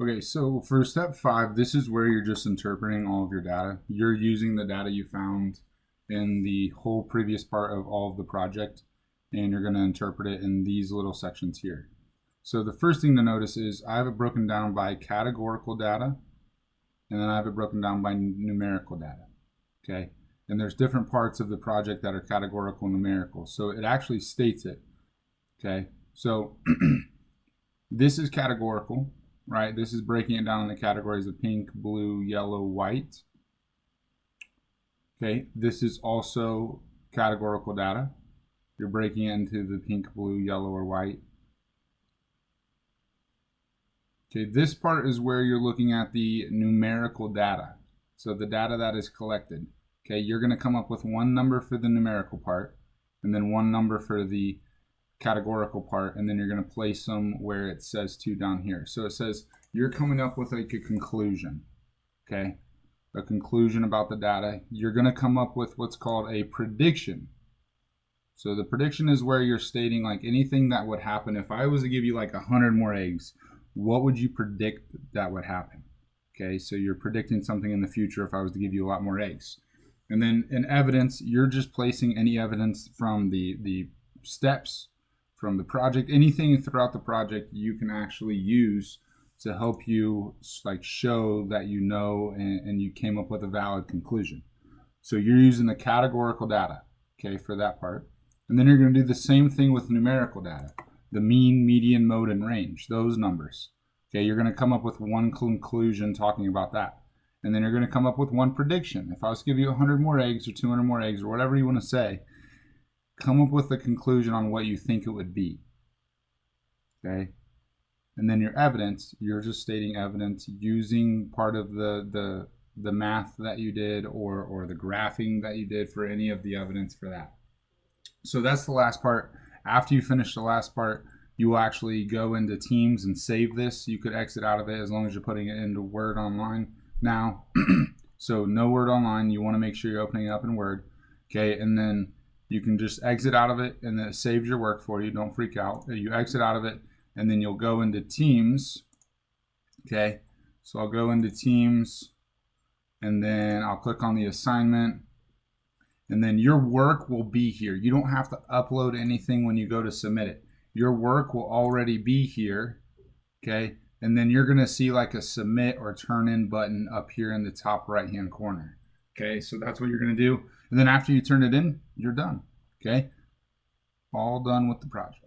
Okay, so for step 5, this is where you're just interpreting all of your data. You're using the data you found in the whole previous part of all of the project, and you're going to interpret it in these little sections here. So the first thing to notice is I have it broken down by categorical data, and then I have it broken down by numerical data. Okay, and there's different parts of the project that are categorical and numerical, so it actually states it. Okay, so this is categorical, right? This is breaking it down into categories of pink, blue, yellow, white. Okay, this is also categorical data. You're breaking it into the pink, blue, yellow, or white. Okay, this part is where you're looking at the numerical data. So the data that is collected. Okay, you're going to come up with one number for the numerical part, and then one number for the categorical part, and then you're going to place them where it says 2 down here. So it says you're coming up with like a conclusion. Okay, a conclusion about the data. You're going to come up with what's called a prediction. So the prediction is where you're stating like anything that would happen. If I was to give you like 100 more eggs, what would you predict that would happen? Okay, so you're predicting something in the future if I was to give you a lot more eggs. And then in evidence, you're just placing any evidence from the steps, from the project, anything throughout the project you can actually use to help you like show that you know and you came up with a valid conclusion. So you're using the categorical data, okay, for that part. And then you're going to do the same thing with numerical data, the mean, median, mode, and range, those numbers. Okay, you're going to come up with one conclusion talking about that. And then you're going to come up with one prediction. If I was to give you 100 more eggs or 200 more eggs or whatever you want to say, come up with a conclusion on what you think it would be. Okay? And then your evidence, you're just stating evidence using part of the math that you did or the graphing that you did for any of the evidence for that. So that's the last part. After you finish the last part, you will actually go into Teams and save this. You could exit out of it as long as you're putting it into Word Online now. So no Word Online. You want to make sure you're opening it up in Word. Okay, and then you can just exit out of it and then it saves your work for you. Don't freak out. You exit out of it and then you'll go into Teams. Okay, so I'll go into Teams and then I'll click on the assignment. And then your work will be here. You don't have to upload anything when you go to submit it. Your work will already be here, okay? And then you're gonna see like a submit or turn in button up here in the top right-hand corner, okay? So that's what you're gonna do. And then after you turn it in, you're done, okay? All done with the project.